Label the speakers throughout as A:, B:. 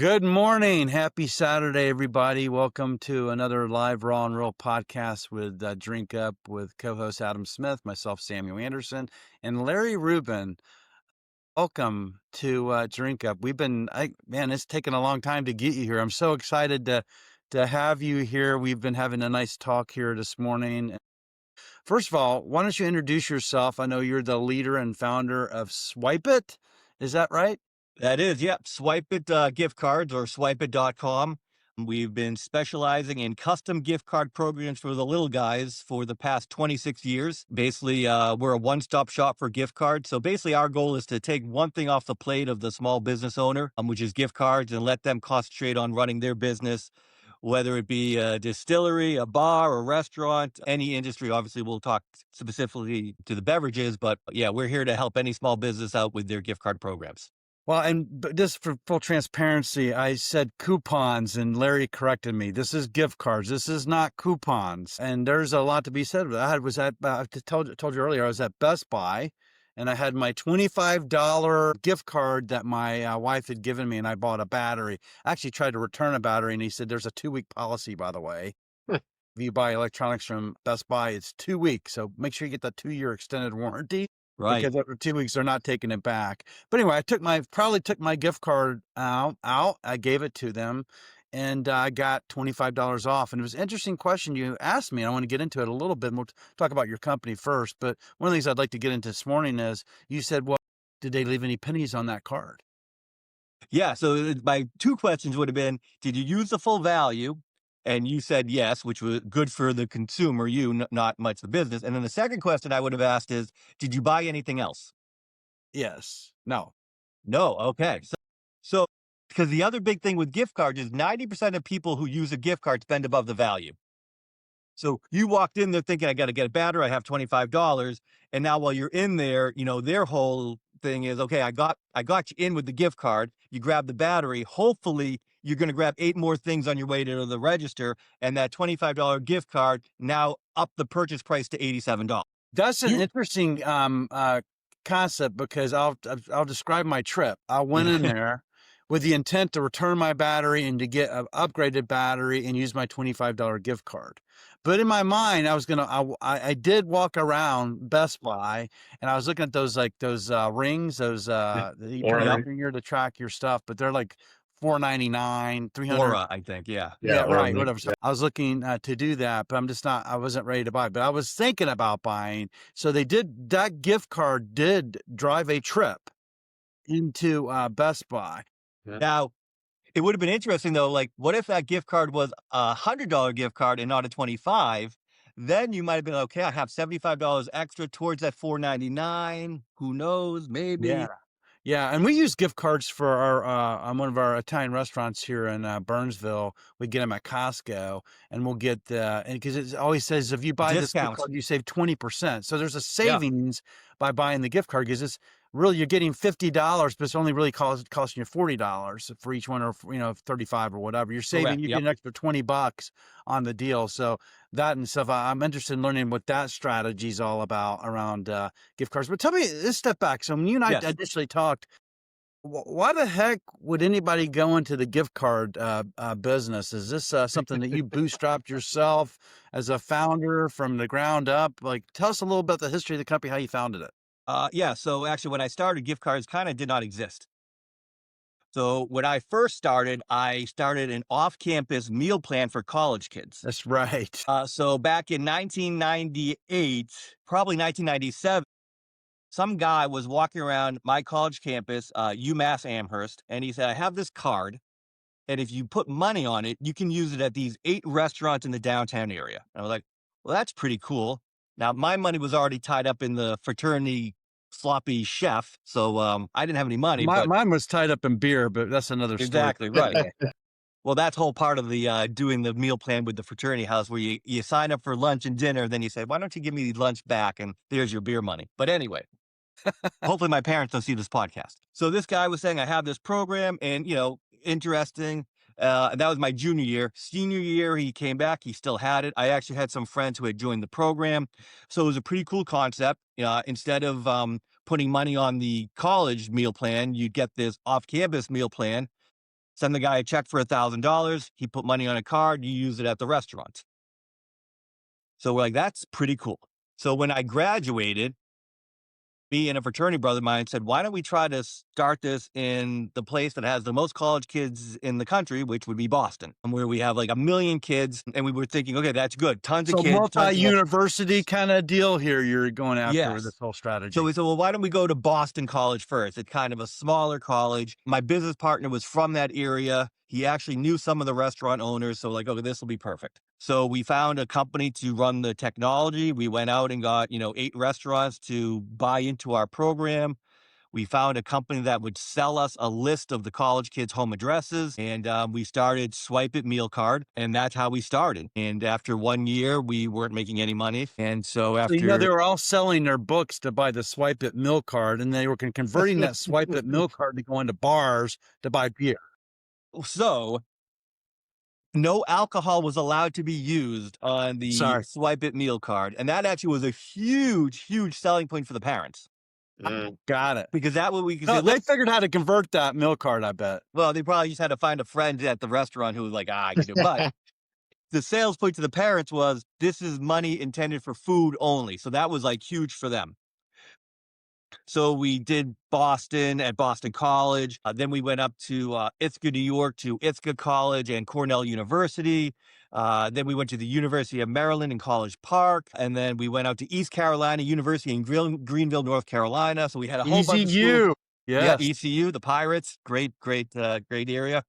A: Good morning. Happy Saturday, everybody. Welcome to another live Raw and Real podcast with Drink Up with co-host Adam Smith, myself, Samuel Anderson, and Larry Rubin. Welcome to Drink Up. Man, it's taken a long time to get you here. I'm so excited to have you here. We've been having a nice talk here this morning. First of all, why don't you introduce yourself? I know you're the leader and founder of Swipe It. Is that right?
B: That is, yep. Swipe It gift cards or swipeit.com. We've been specializing in custom gift card programs for the little guys for the past 26 years. Basically, we're a one-stop shop for gift cards. So basically, our goal is to take one thing off the plate of the small business owner, which is gift cards, and let them concentrate on running their business, whether it be a distillery, a bar, a restaurant, any industry. Obviously, we'll talk specifically to the beverages, but yeah, we're here to help any small business out with their gift card programs.
A: Well, but just for full transparency, I said coupons and Larry corrected me. This is gift cards. This is not coupons. And there's a lot to be said. I told you earlier, I was at Best Buy and I had my $25 gift card that my wife had given me, and I bought a battery. I actually tried to return a battery, and he said, there's a 2-week policy, by the way. If you buy electronics from Best Buy, it's 2 weeks. So make sure you get the 2-year extended warranty.
B: Right.
A: Because after 2 weeks, they're not taking it back. But anyway, I probably took my gift card out. I gave it to them, and I got $25 off. And it was an interesting question you asked me. I want to get into it a little bit. We'll talk about your company first. But one of the things I'd like to get into this morning is you said, well, did they leave any pennies on that card?
B: Yeah. So my two questions would have been, did you use the full value? And you said yes, which was good for the consumer, not much the business. And then the second question I would have asked is, did you buy anything else?
A: Yes. No.
B: No. Okay. So because the other big thing with gift cards is 90% of people who use a gift card spend above the value. So you walked in there thinking, I got to get a battery. I have $25. And now while you're in there, their whole thing is, okay, I got you in with the gift card. You grab the battery. Hopefully you're going to grab 8 more things on your way to the register. And that $25 gift card now up the purchase price to $87.
A: That's an interesting concept, because I'll describe my trip. I went in there with the intent to return my battery and to get an upgraded battery and use my $25 gift card. But in my mind, I did walk around Best Buy, and I was looking at those rings, that you put on your finger to track your stuff, but they're like $4.99, $300.
B: Aura, I think, yeah.
A: Yeah, right, whatever. So I was looking to do that, but I wasn't ready to buy, but I was thinking about buying. So that gift card did drive a trip into Best Buy.
B: Yeah. Now, it would have been interesting though, like what if that gift card was a $100 gift card and not a 25? Then you might have been, okay, I have $75 extra towards that $4.99. Who knows? Maybe.
A: Yeah. Yeah, and we use gift cards for our one of our Italian restaurants here in Burnsville. We get them at Costco, and we'll get and because it always says if you buy this gift card, you save 20%. So there's a savings by buying the gift card, because it's really, you're getting $50, but it's only really costing you $40 for each one, or 35 or whatever. You're saving, you get an extra $20 on the deal. So that and stuff, I'm interested in learning what that strategy is all about around gift cards. But tell me, let's step back. So when you and I initially talked, why the heck would anybody go into the gift card business? Is this something that you bootstrapped yourself as a founder from the ground up? Like, tell us a little about the history of the company, how you founded it.
B: Yeah. So actually, when I started, gift cards kind of did not exist. So when I first started, I started an off-campus meal plan for college kids.
A: That's right.
B: So back in 1998, probably 1997, some guy was walking around my college campus, UMass Amherst, and he said, I have this card, and if you put money on it, you can use it at these 8 restaurants in the downtown area. And I was like, well, that's pretty cool. Now, my money was already tied up in the fraternity sloppy chef, so I didn't have any money.
A: Mine was tied up in beer, but that's another story.
B: Exactly, right. Well, that's whole part of the doing the meal plan with the fraternity house, where you sign up for lunch and dinner, then you say, why don't you give me lunch back, and there's your beer money. But anyway, hopefully my parents don't see this podcast. So this guy was saying, I have this program, and interesting. That was my junior year. Senior year, he came back. He still had it. I actually had some friends who had joined the program. So it was a pretty cool concept. Instead of putting money on the college meal plan, you'd get this off-campus meal plan. send the guy a check for $1,000. He put money on a card. You use it at the restaurant. So we're like, that's pretty cool. So when I graduated, me and a fraternity brother of mine said, why don't we try to start this in the place that has the most college kids in the country, which would be Boston, where we have like 1 million kids. And we were thinking, okay, that's good. Tons of kids.
A: Multi-university kind of deal here you're going after with
B: Yes.
A: this whole strategy.
B: So we said, well, why don't we go to Boston College first? It's kind of a smaller college. My business partner was from that area. He actually knew some of the restaurant owners. So like, okay, this will be perfect. So we found a company to run the technology. We went out and got, 8 restaurants to buy into our program. We found a company that would sell us a list of the college kids' home addresses, and we started Swipe It Meal Card, and that's how we started. And after 1 year, we weren't making any money, and so after
A: they were all selling their books to buy the Swipe It Meal Card, and they were converting that Swipe It Meal Card to go into bars to buy beer.
B: So no alcohol was allowed to be used on the Swipe It Meal Card, and that actually was a huge, huge selling point for the parents.
A: Got it.
B: Because that way we could
A: say, they figured how to convert that meal card, I bet.
B: Well, they probably just had to find a friend at the restaurant who was like, I can do it. But the sales point to the parents was, this is money intended for food only. So that was like huge for them. So we did Boston at Boston College. Then we went up to Ithaca, New York, to Ithaca College and Cornell University. Then we went to the University of Maryland in College Park. And then we went out to East Carolina University in Greenville, North Carolina. So we had a whole bunch of schools.
A: Yes.
B: Yeah, ECU, the Pirates. Great area.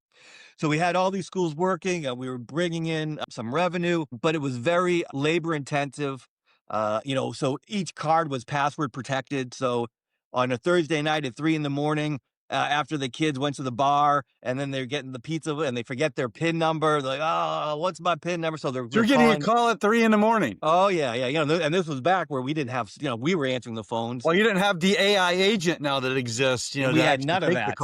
B: So we had all these schools working. We were bringing in some revenue, but it was very labor intensive. So each card was password protected. So on a Thursday night at 3 a.m, after the kids went to the bar and then they're getting the pizza and they forget their PIN number, they're like, oh, what's my PIN number? So
A: you're getting a call at 3 a.m.
B: Oh yeah. And this was back where we didn't have, we were answering the phones.
A: Well, you didn't have the AI agent now that exists.
B: We had none of that.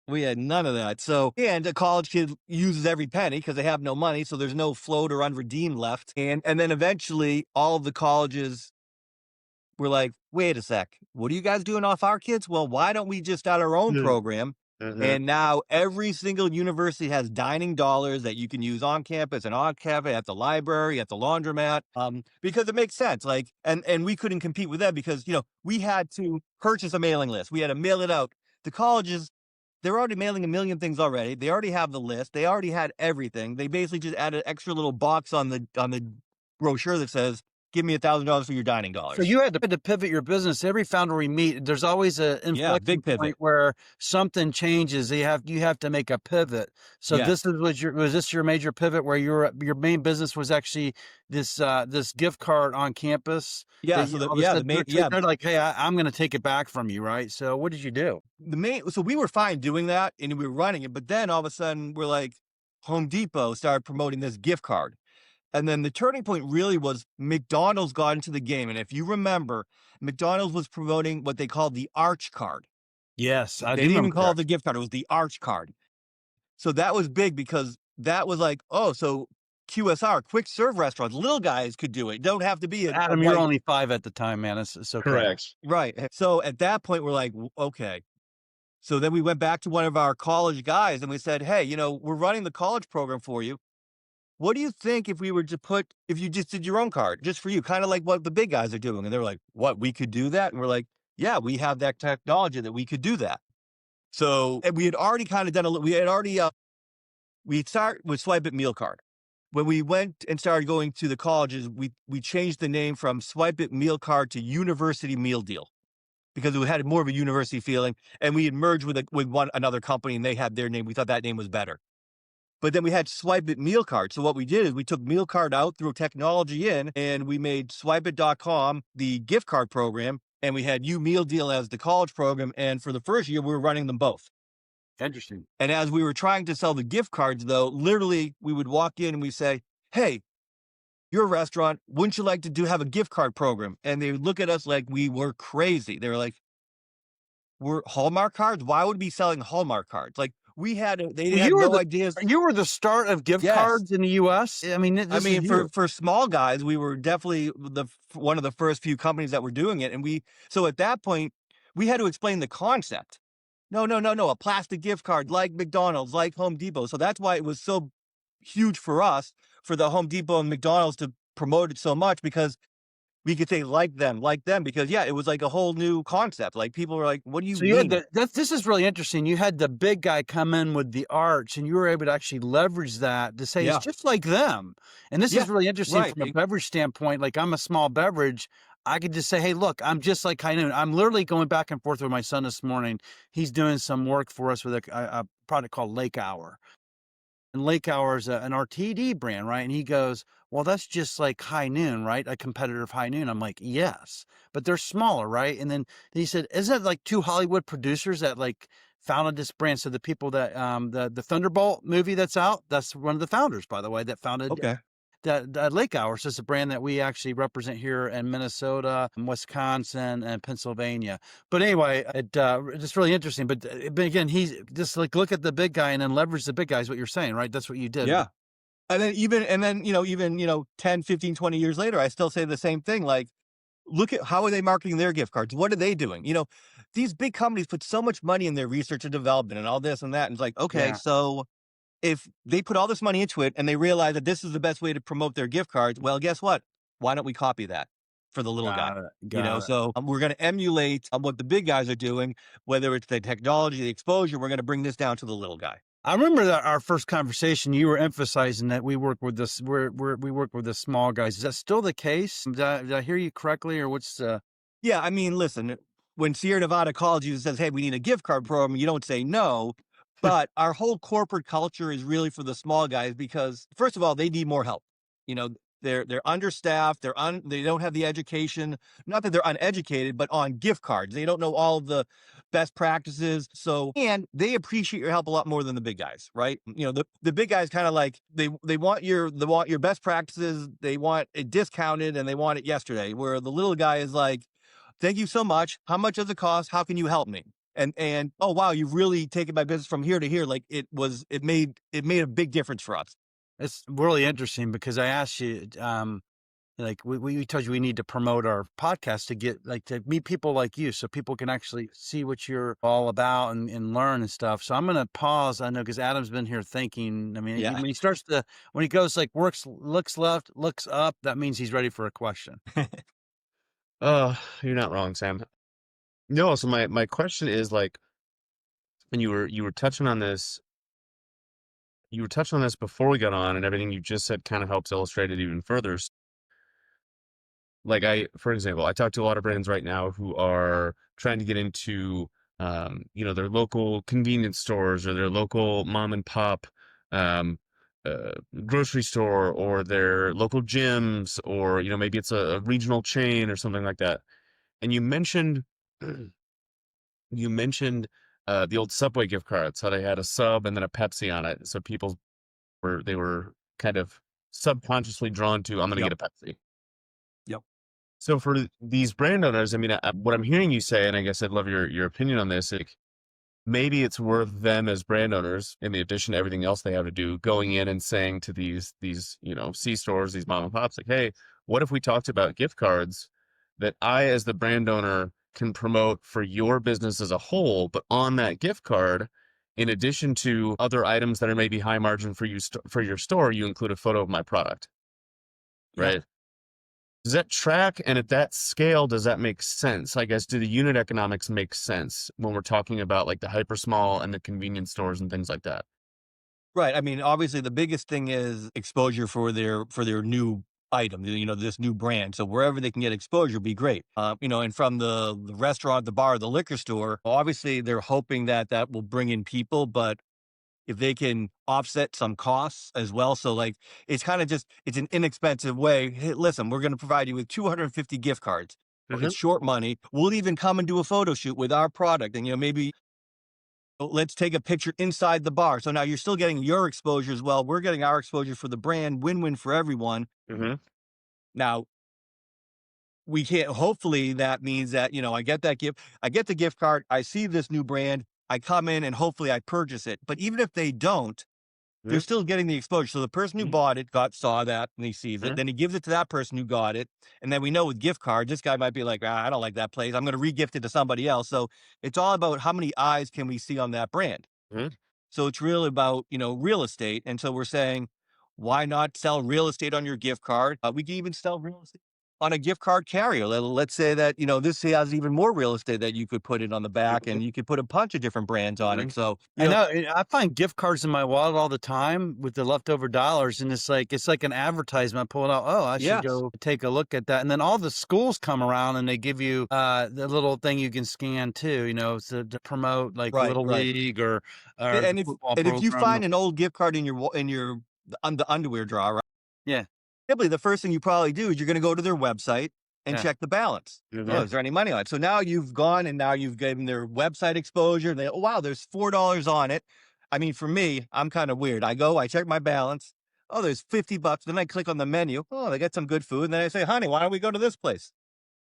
B: We had none of that. So, and a college kid uses every penny because they have no money. So there's no float or unredeemed left. And then eventually all of the colleges were like, wait a sec, what are you guys doing off our kids? Well, why don't we just start our own program? And now every single university has dining dollars that you can use on campus and on campus, at the library, at the laundromat, because it makes sense. Like, and we couldn't compete with them because, we had to purchase a mailing list. We had to mail it out. The colleges, they're already mailing 1 million things already. They already have the list. They already had everything. They basically just added an extra little box on the brochure that says, give me $1,000 for your dining dollars.
A: So you had to pivot your business. Every founder we meet, there's always a inflection point where something changes. You have to make a pivot. So this was this your major pivot where your main business was actually this gift card on campus?
B: Yeah.
A: They're like, hey, I'm going to take it back from you, right? So what did you do?
B: So we were fine doing that and we were running it, but then all of a sudden we're like, Home Depot started promoting this gift card. And then the turning point really was McDonald's got into the game. And if you remember, McDonald's was promoting what they called the Arch card.
A: Yes.
B: They didn't even call it the gift card. It was the Arch card. So that was big because that was like, oh, so QSR, quick serve restaurants, little guys could do it. Don't have to be
A: Adam, you're only 5 at the time, man. It's so
C: correct.
B: Right. So at that point, we're like, okay. So then we went back to one of our college guys and we said, hey, we're running the college program for you. What do you think if you just did your own card just for you, kind of like what the big guys are doing? And they're like, what, we could do that? And we're like, yeah, we have that technology that we could do that. So and we had already kind of done we'd start with Swipe It Meal Card. When we went and started going to the colleges, we changed the name from Swipe It Meal Card to University Meal Deal because it had more of a university feeling. And we had merged with another company and they had their name. We thought that name was better. But then we had Swipe It Meal Card. So what we did is we took Meal Card out, threw technology in, and we made SwipeIt.com the gift card program, and we had U Meal Deal as the college program. And for the first year, we were running them both.
A: Interesting.
B: And as we were trying to sell the gift cards, though, literally we would walk in and we say, hey, you're a restaurant. Wouldn't you like to have a gift card program? And they would look at us like we were crazy. They were like, we're Hallmark cards? Why would we be selling Hallmark cards? Like, they had no ideas.
A: You were the start of gift cards in the U.S. I mean,
B: for small guys, we were definitely one of the first few companies that were doing it. And so at that point, we had to explain the concept. No, a plastic gift card like McDonald's, like Home Depot. So that's why it was so huge for us, for the Home Depot and McDonald's to promote it so much, because we could say like them, because yeah, it was like a whole new concept. Like people were like, "What do you
A: So you had
B: mean?"
A: this is really interesting. You had the big guy come in with the arch, and you were able to actually leverage that to say it's
B: Yeah,
A: just like them. And this
B: yeah,
A: is really interesting
B: right.
A: from a beverage standpoint. Like I'm a small beverage. I could just say, hey, look, I'm just like High Noon. I'm literally going back and forth with my son this morning. He's doing some work for us with a product called Lake Hour. And Lake Hour is an RTD brand, right? And he goes, well, that's just like High Noon, right? A competitor of High Noon. I'm like, yes, but they're smaller, right? And then he said, isn't it like two Hollywood producers that like founded this brand? So the people that the Thunderbolt movie that's out, that's one of the founders, by the way, that founded
B: Okay.
A: that Lake Hours is a brand that we actually represent here in Minnesota, Wisconsin, and Pennsylvania. But anyway, it's really interesting. But again, he's just like look at the big guy and then leverage the big guy is what you're saying, right? That's what you did.
B: Yeah. And then, even, 10, 15, 20 years later, I still say the same thing. Like, look at how are they marketing their gift cards? What are they doing? These big companies put so much money in their research and development and all this and that. And it's like, okay,
A: Yeah.
B: so if they put all this money into it and they realize that this is the best way to promote their gift cards, well, guess what? Why don't we copy that for the little guy?
A: Got it. Got it.
B: So we're going to emulate what the big guys are doing, whether it's the technology, the exposure. We're going to bring this down to the little guy.
A: I remember that our first conversation, you were emphasizing that we work with this, we work with the small guys. Is that still the case? Did I hear you correctly, or what's?
B: Yeah, I mean, listen, when Sierra Nevada calls you and says, "Hey, we need a gift card program," you don't say no. But our whole corporate culture is really for the small guys because, first of all, they need more help. You know, they're understaffed. They don't have the education. Not that they're uneducated, but on gift cards, they don't know all of the best practices. So, and they appreciate your help a lot more than the big guys, right? The big guys kind of like they want your best practices. They want it discounted and they want it yesterday. Where the little guy is like, "Thank you so much. How much does it cost? How can you help me?" And oh wow, you've really taken my business from here to here. Like it made a big difference for us.
A: It's really interesting because I asked you, like we told you we need to promote our podcast to get like to meet people like you, so people can actually see what you're all about and learn and stuff. So I'm gonna pause. I know because Adam's been here thinking. I mean,
B: Yeah.
A: when he goes like looks left, looks up, that means he's ready for a question.
C: You're not wrong, Sam. No, so my question is like, and you were touching on this, before we got on, and everything you just said kind of helps illustrate it even further. Like for example, I talk to a lot of brands right now who are trying to get into, their local convenience stores or their local mom and pop, um, grocery store or their local gyms, or, maybe it's a regional chain or something like that. And you mentioned, the old Subway gift cards, how they had a sub and then a Pepsi on it. So people were kind of subconsciously drawn to, I'm going to
B: Yep.
C: get a Pepsi.
B: Yep.
C: So for these brand owners, I mean, what I'm hearing you say, and I guess I'd love your opinion on this, like maybe it's worth them as brand owners, in the addition to everything else they have to do, going in and saying to these C stores, these mom and pops, like, hey, what if we talked about gift cards that I, as the brand owner, can promote for your business as a whole, but on that gift card, in addition to other items that are maybe high margin for you for your store, you include a photo of my product, right?
B: Yep.
C: Does that track? And at that scale, does that make sense? I guess, do the unit economics make sense when we're talking about like the hyper small and the convenience stores and things like that?
B: Right. I mean, obviously, the biggest thing is exposure for their new item. This new brand. So wherever they can get exposure, be great. And from the restaurant, the bar, the liquor store, obviously they're hoping that will bring in people, but if they can offset some costs as well. So like, it's kind of it's an inexpensive way. Hey, listen, we're going to provide you with 250 gift cards.
C: Mhm.
B: It's short money. We'll even come and do a photo shoot with our product. And, maybe let's take a picture inside the bar. So now you're still getting your exposure as well. We're getting our exposure for the brand, win-win for everyone.
C: Mhm.
B: Now we can't, hopefully that means that, I get the gift card. I see this new brand. I come in and hopefully I purchase it. But even if they don't, they're still getting the exposure. So the person who bought it saw that and he sees it. Then he gives it to that person who got it. And then we know with gift cards, this guy might be like, I don't like that place. I'm going to re-gift it to somebody else. So it's all about how many eyes can we see on that brand. So it's really about, real estate. And so we're saying, why not sell real estate on your gift card? We can even sell real estate on a gift card carrier. Let's say that, this has even more real estate that you could put it on the back and you could put a bunch of different brands on it. So
A: I know I find gift cards in my wallet all the time with the leftover dollars. And it's like an advertisement. I pull it out. Oh, I should go take a look at that. And then all the schools come around and they give you the little thing you can scan too, to promote like Little League or
B: and if you find an old gift card in the underwear drawer, right?
A: Yeah.
B: Typically, the first thing you probably do is you're going to go to their website and check the balance. Is there any money on it? So now you've gone and now you've given their website exposure. They, wow, there's $4 on it. I mean, for me, I'm kind of weird. I check my balance. Oh, there's $50. Then I click on the menu. Oh, they got some good food. And then I say, honey, why don't we go to this place?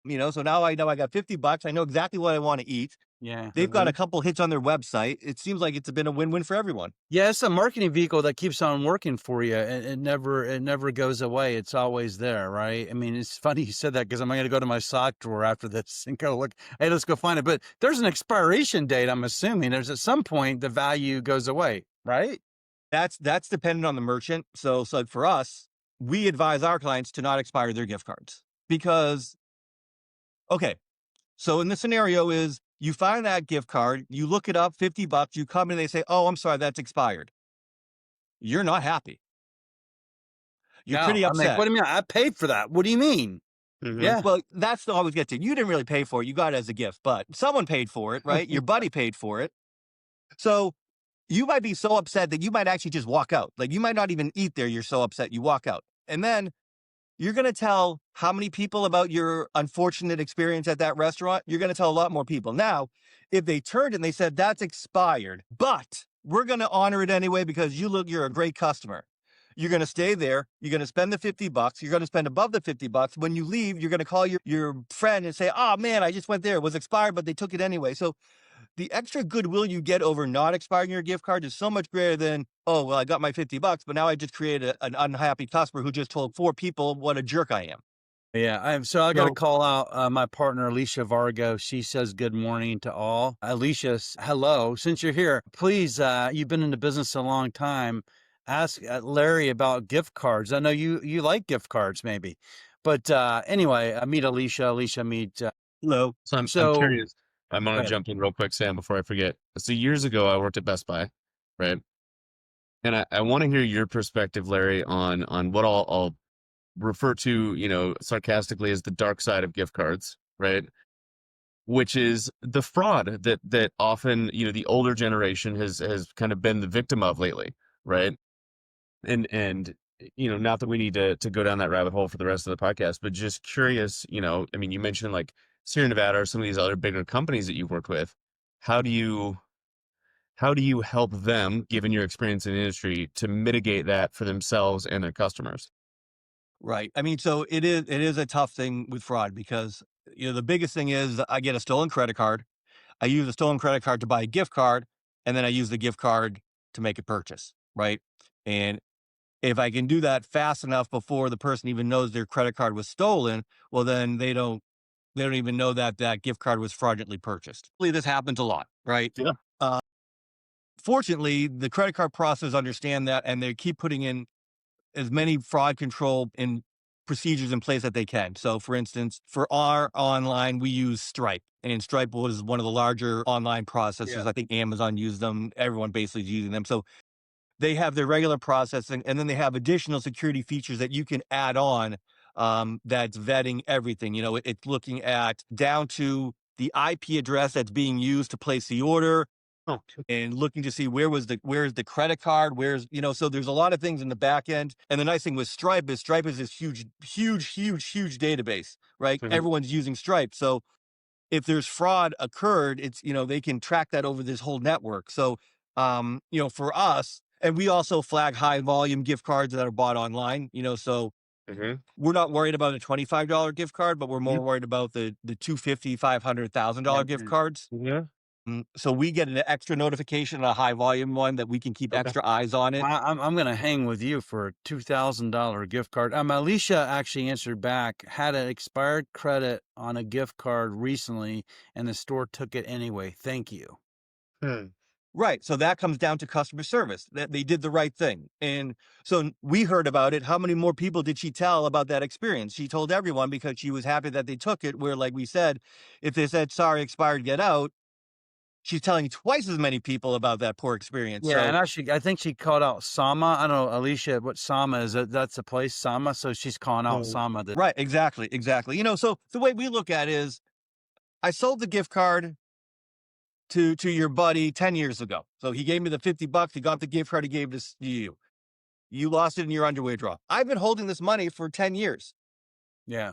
B: So now I know I got $50. I know exactly what I want to eat.
A: Yeah.
B: They've got a couple hits on their website. It seems like it's been a win-win for everyone.
A: Yeah, it's a marketing vehicle that keeps on working for you. It never goes away. It's always there, right? I mean, it's funny you said that because I'm going to go to my sock drawer after this and go look. Hey, let's go find it. But there's an expiration date, I'm assuming. There's at some point the value goes away, right?
B: That's dependent on the merchant. So for us, we advise our clients to not expire their gift cards because, okay, so in the scenario is, you find that gift card, you look it up, $50, you come in and they say, oh, I'm sorry, that's expired. You're not happy. You're pretty upset.
A: I'm like, what do you mean? I paid for that. What do you mean?
B: Yeah. Well, that's the always get to. You didn't really pay for it. You got it as a gift, but someone paid for it, right? Your buddy paid for it. So you might be so upset that you might actually just walk out. Like you might not even eat there. You're so upset. You walk out. And then you're going to tell how many people about your unfortunate experience at that restaurant? You're going to tell a lot more people. Now, if they turned and they said, that's expired, but we're going to honor it anyway because you're a great customer. You're going to stay there. You're going to spend the $50. You're going to spend above the $50. When you leave, you're going to call your friend and say, oh, man, I just went there. It was expired, but they took it anyway. So the extra goodwill you get over not expiring your gift card is so much greater than, oh, well, I got my $50, but now I just created an unhappy customer who just told 4 people what a jerk I am.
A: Yeah, I got to call out my partner, Alicia Vargo. She says good morning to all. Alicia, hello. Since you're here, please, you've been in the business a long time. Ask Larry about gift cards. I know you like gift cards maybe. But anyway, I meet Alicia. Alicia meet...
B: hello.
C: So I'm curious. I'm going to jump in real quick, Sam, before I forget. So years ago, I worked at Best Buy, right? And I want to hear your perspective, Larry, on what I'll refer to, sarcastically as the dark side of gift cards, right? Which is the fraud that often, the older generation has kind of been the victim of lately, right? And not that we need to go down that rabbit hole for the rest of the podcast, but just curious, I mean, you mentioned like Sierra Nevada or some of these other bigger companies that you've worked with. How do you help them, given your experience in the industry, to mitigate that for themselves and their customers?
B: Right. I mean, so it is a tough thing with fraud because, the biggest thing is I get a stolen credit card. I use a stolen credit card to buy a gift card, and then I use the gift card to make a purchase, right? And if I can do that fast enough before the person even knows their credit card was stolen, well, then they don't even know that gift card was fraudulently purchased. This happens a lot, right?
C: Yeah.
B: Fortunately, the credit card processors understand that, and they keep putting in as many fraud control and procedures in place that they can. So, for instance, for our online, we use Stripe, and Stripe was one of the larger online processors. Yeah. I think Amazon used them. Everyone basically is using them. So they have their regular processing, and then they have additional security features that you can add on. That's vetting everything. It's looking at down to the IP address that's being used to place the order. Oh. And looking to see where's the credit card, so there's a lot of things in the back end. And the nice thing with Stripe is this huge database, right? Mm-hmm. Everyone's using Stripe. So if there's fraud occurred, it's, they can track that over this whole network. So, for us, and we also flag high volume gift cards that are bought online, so mm-hmm. We're not worried about a $25 gift card, but we're more worried about the $250,000, $500,000 gift cards.
C: Yeah.
B: So we get an extra notification, a high volume one that we can keep
C: Okay.
B: extra eyes on it.
A: I'm going to hang with you for a $2,000 gift card. Alicia actually answered back, had an expired credit on a gift card recently, and the store took it anyway. Thank you.
B: Right. So that comes down to customer service, that they did the right thing. And so we heard about it. How many more people did she tell about that experience? She told everyone because she was happy that they took it. Where, like we said, if they said, sorry, expired, get out, she's telling twice as many people about that poor experience.
A: Yeah,
B: So,
A: and actually, I think she called out Sama. I don't know, Alicia, what Sama is. That's a place, Sama. So she's calling out Sama.
B: Right. Exactly. Exactly. So the way we look at it is, I sold the gift card to your buddy 10 years ago. So he gave me the $50. He got the gift card. He gave this to you. You lost it in your underwear drawer. I've been holding this money for 10 years.
A: Yeah.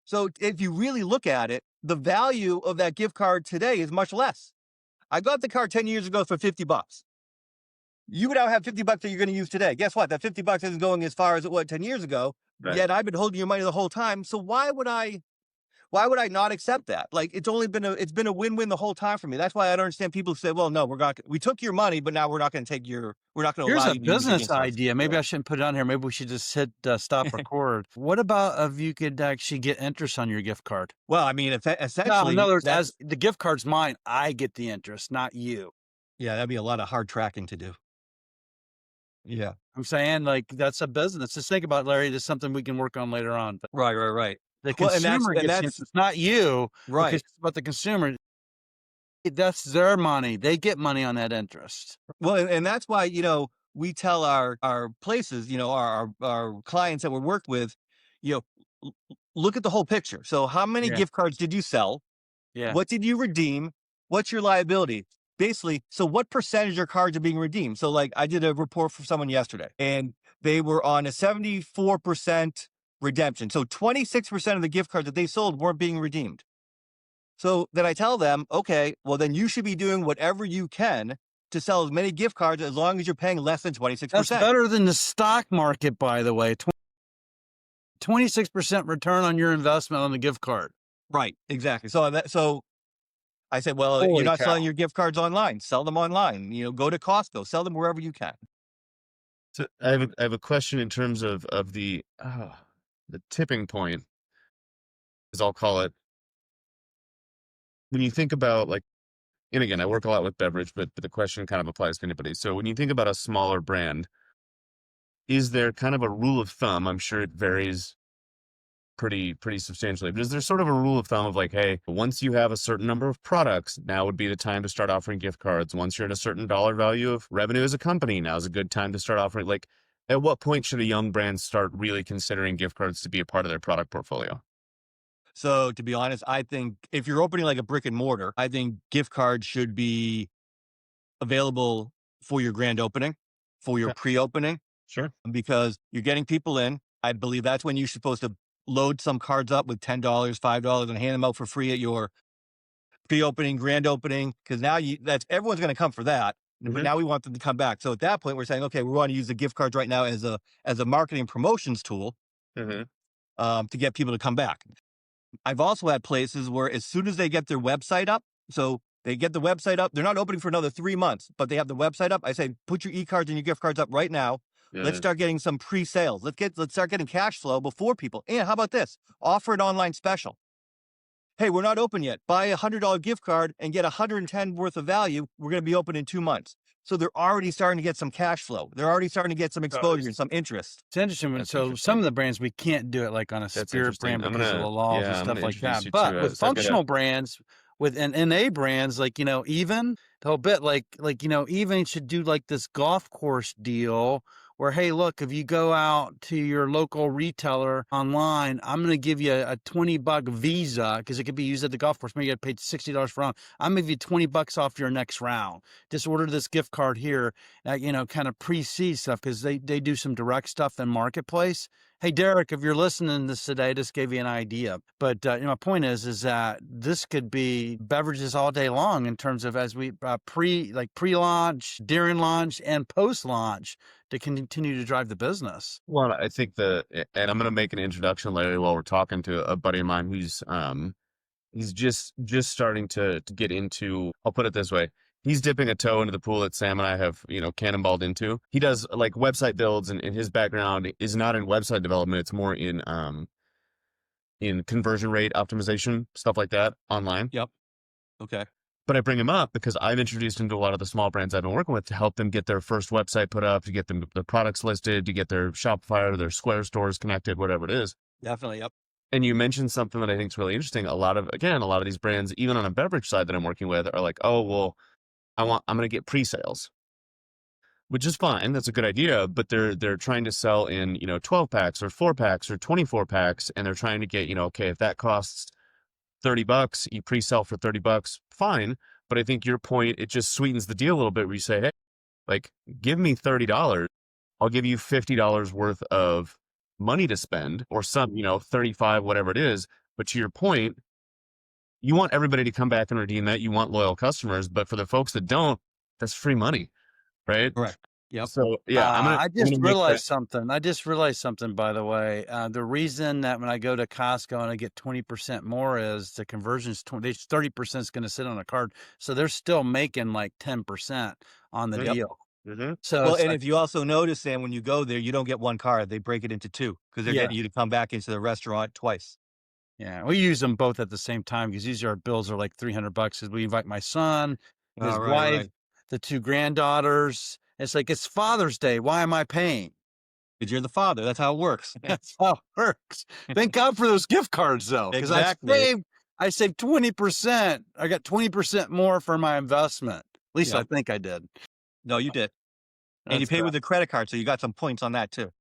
B: So if you really look at it, the value of that gift card today is much less. I got the card 10 years ago for $50. You would now have $50 that you're going to use today. Guess what? That $50 isn't going as far as it was 10 years ago.
C: Right.
B: Yet I've been holding your money the whole time. So why would I not accept that? Like, it's been a win-win the whole time for me. That's why I don't understand people who say, well, no, we took your money, but now we're not going to
A: Here's
B: allow
A: a
B: you to use it
A: business
B: against us.
A: idea. Maybe I shouldn't put it on here. Maybe we should just hit stop record. What about if you could actually get interest on your gift card?
B: Well, I mean, essentially,
A: in other words, as the gift card's mine, I get the interest, not you.
B: Yeah, that'd be a lot of hard tracking to do. Yeah.
A: I'm saying, like, that's a business. Just think about it, Larry. That's something we can work on later on. But
B: Right.
A: the
B: Well, and
A: consumer
B: that's-
A: gets the interest, not you.
B: Right.
A: Because it's about the consumer. That's their money. They get money on that interest.
B: Well, and that's why, we tell our places, our clients that we work with, look at the whole picture. So how many
A: Yeah.
B: gift cards did you sell?
A: Yeah.
B: What did you redeem? What's your liability? Basically, so what percentage of your cards are being redeemed? So, like, I did a report for someone yesterday, and they were on a 74% redemption. So 26% of the gift cards that they sold weren't being redeemed. So then I tell them, okay, well, then you should be doing whatever you can to sell as many gift cards as long as you're paying less than 26%.
A: That's better than the stock market, by the way. 26% return on your investment on the gift card.
B: Right, exactly. So I said, well,
A: Holy
B: you're not
A: cow.
B: selling your gift cards online. Sell them online. Go to Costco. Sell them wherever you can.
C: So I have a question in terms of the tipping point, as I'll call it. When you think about, like, and again, I work a lot with beverage, but the question kind of applies to anybody. So when you think about a smaller brand, is there kind of a rule of thumb? I'm sure it varies pretty substantially, but is there sort of a rule of thumb of, like, hey, once you have a certain number of products, now would be the time to start offering gift cards. Once you're at a certain dollar value of revenue as a company, now is a good time to start offering, like, at what point should a young brand start really considering gift cards to be a part of their product portfolio?
B: So to be honest, I think if you're opening like a brick and mortar, I think gift cards should be available for your grand opening, for your pre-opening,
C: Sure.
B: because you're getting people in. I believe that's when you're supposed to load some cards up with $10, $5 and hand them out for free at your pre-opening, grand opening. Cause now everyone's going to come for that. But now we want them to come back. So at that point, we're saying, okay, we want to use the gift cards right now as a marketing promotions tool to get people to come back. I've also had places where as soon as they get their website up, so they get the website up, they're not opening for another 3 months, but they have the website up. I say, put your e-cards and your gift cards up right now. Let's start getting some pre-sales. Let's start getting cash flow before people. And how about this? Offer an online special. Hey, we're not open yet. Buy a $100 gift card and get $110 worth of value. We're going to be open in 2 months. So they're already starting to get some cash flow. They're already starting to get some exposure and some interest.
A: It's interesting. So some of the brands, we can't do it like on a spirit brand because of the laws and stuff like that. But with functional brands, with NA brands, like, even the whole bit, like, even should do like this golf course deal where, hey, look, if you go out to your local retailer online, I'm going to give you a $20 Visa because it could be used at the golf course. Maybe you got to pay $60 for round. I'm going to give you $20 off your next round. Just order this gift card here, kind of pre-seed stuff because they do some direct stuff in marketplace. Hey, Derek, if you're listening to this today, I just gave you an idea. But my point is that this could be beverages all day long in terms of as we pre-launch, during launch, and post-launch to continue to drive the business.
C: Well, I think and I'm going to make an introduction, Larry, while we're talking to a buddy of mine who's He's just starting to get into, I'll put it this way. He's dipping a toe into the pool that Sam and I have, cannonballed into. He does like website builds, and his background is not in website development. It's more in conversion rate optimization, stuff like that online.
B: Yep. Okay.
C: But I bring him up because I've introduced him to a lot of the small brands I've been working with to help them get their first website put up, to get them their products listed, to get their Shopify or their Square stores connected, whatever it is.
B: Definitely. Yep.
C: And you mentioned something that I think is really interesting. A lot of these brands, even on a beverage side that I'm working with, are like, oh, well, I'm going to get pre-sales, which is fine. That's a good idea. But they're trying to sell in, 12 packs or 4 packs or 24 packs. And they're trying to get, okay, if that costs $30, you pre-sell for $30, fine. But I think your point, it just sweetens the deal a little bit where you say, hey, like, give me $30. I'll give you $50 worth of money to spend, or some, 35, whatever it is. But to your point, you want everybody to come back and redeem that. You want loyal customers, but for the folks that don't, that's free money, right?
B: Correct. Yep.
C: So yeah,
A: I just realized something. By the way. The reason that when I go to Costco and I get 20% more is the conversion's 30% is going to sit on a card, so they're still making like 10% on the deal.
C: Mm-hmm.
A: So
B: well, and if you also notice, Sam, when you go there, you don't get one card; they break it into two because they're getting you to come back into the restaurant twice.
A: Yeah, we use them both at the same time because these our bills are like $300 because we invite my son, his wife, the 2 granddaughters. It's like, it's Father's Day. Why am I paying?
B: Because you're the father. That's how it works.
A: That's how it works. Thank God for those gift cards, though. Because
B: exactly.
A: I saved 20%. I got 20% more for my investment. At least I think I did.
B: No, you did. And you pay with a credit card, so you got some points on that too.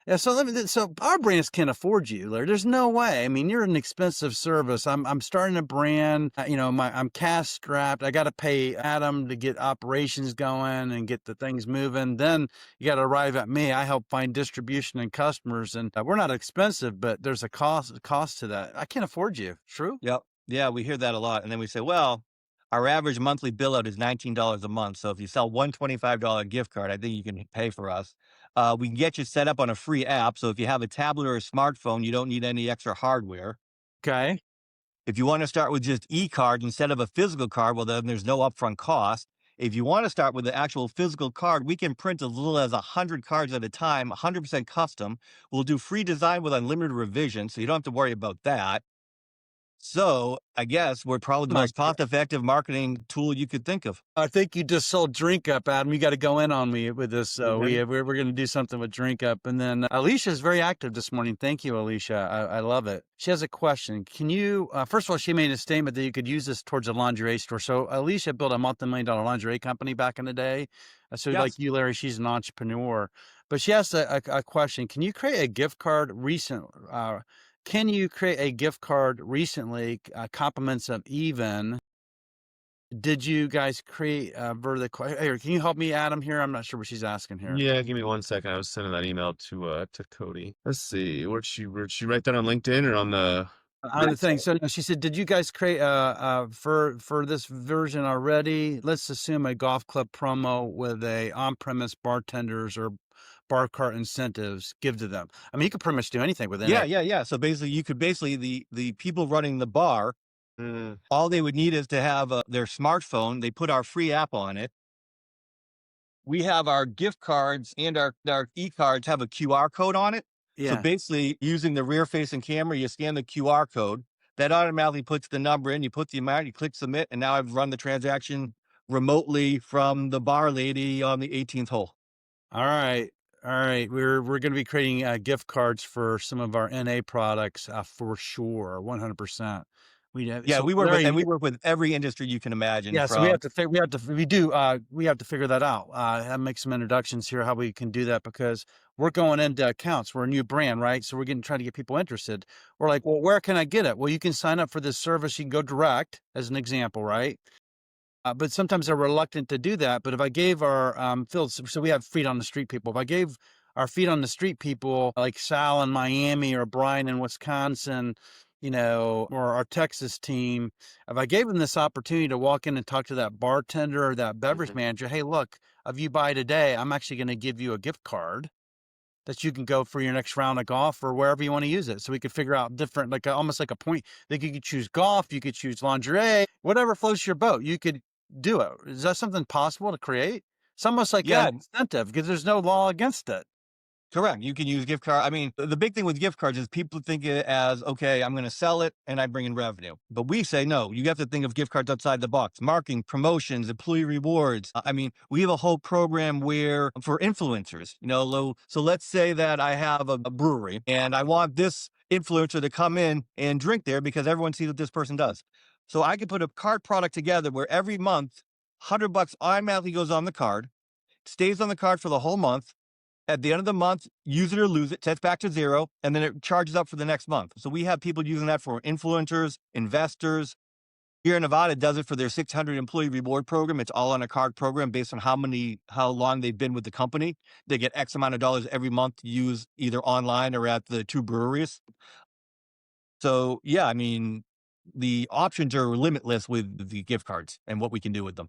A: Yeah, so our brands can't afford you, Larry. There's no way. I mean, you're an expensive service. I'm starting a brand. I'm cash strapped. I got to pay Adam to get operations going and get the things moving. Then you got to arrive at me. I help find distribution and customers, and we're not expensive, but there's a cost to that. I can't afford you. True.
B: Yep. Yeah, we hear that a lot, and then we say, well, our average monthly bill out is $19 a month. So if you sell one $25 gift card, I think you can pay for us. We can get you set up on a free app. So if you have a tablet or a smartphone, you don't need any extra hardware.
A: Okay.
B: If you want to start with just e-card instead of a physical card, well, then there's no upfront cost. If you want to start with the actual physical card, we can print as little as 100 cards at a time, 100% custom. We'll do free design with unlimited revision, so you don't have to worry about that. So I guess we're probably the most cost-effective marketing tool you could think of.
A: I think you just sold Drink Up, Adam. You got to go in on me with this. So we're going to do something with Drink Up. And then Alicia is very active this morning. Thank you, Alicia. I love it. She has a question. Can you, first of all, she made a statement that you could use this towards a lingerie store. So Alicia built a multi-million-dollar lingerie company back in the day. So like you, Larry, she's an entrepreneur. But she asked a question. Can you create a gift card Can you create a gift card recently, compliments of even? Did you guys create here, can you help me, Adam, here? I'm not sure what she's asking here.
C: Yeah, give me 1 second. I was sending that email to Cody. Let's see. Where'd she write that on LinkedIn or on the
A: thing? So she said, did you guys create for this version already? Let's assume a golf club promo with a on-premise bartenders or bar cart incentives give to them. I mean, you could pretty much do anything with it.
B: Yeah. So basically, you could the people running the bar, all they would need is to have their smartphone. They put our free app on it. We have our gift cards and our e-cards have a QR code on it. Yeah. So basically, using the rear-facing camera, you scan the QR code. That automatically puts the number in. You put the amount, you click submit, and now I've run the transaction remotely from the bar lady on the 18th hole.
A: All right. We're going to be creating gift cards for some of our NA products for sure, 100%. We work with every industry you can imagine. Yeah, so we have to figure that out. I'll make some introductions here how we can do that, because we're going into accounts. We're a new brand, right? So we're trying to get people interested. We're like, well, where can I get it? Well, you can sign up for this service. You can go direct, as an example, right? But sometimes they're reluctant to do that. But if I gave our so we have feet on the street people. If I gave our feet on the street people, like Sal in Miami or Brian in Wisconsin, or our Texas team, if I gave them this opportunity to walk in and talk to that bartender or that beverage manager, hey, look, if you buy today, I'm actually going to give you a gift card that you can go for your next round of golf or wherever you want to use it. So we could figure out different, like almost like a point. Like you could choose golf, you could choose lingerie, whatever floats your boat. You could do it. Is that something possible to create? It's almost like an incentive because there's no law against it.
B: Correct. You can use gift card. I mean, the big thing with gift cards is people think it as, okay, I'm going to sell it and I bring in revenue. But we say, no, you have to think of gift cards outside the box, marketing, promotions, employee rewards. I mean, we have a whole program where for influencers, so let's say that I have a brewery and I want this influencer to come in and drink there because everyone sees what this person does. So I can put a card product together where every month, $100 automatically goes on the card, stays on the card for the whole month. At the end of the month, use it or lose it, sets back to zero, and then it charges up for the next month. So we have people using that for influencers, investors. Here in Nevada does it for their 600 employee reward program. It's all on a card program based on how long they've been with the company. They get X amount of dollars every month to use either online or at the 2 breweries. So yeah, I mean, the options are limitless with the gift cards and what we can do with them.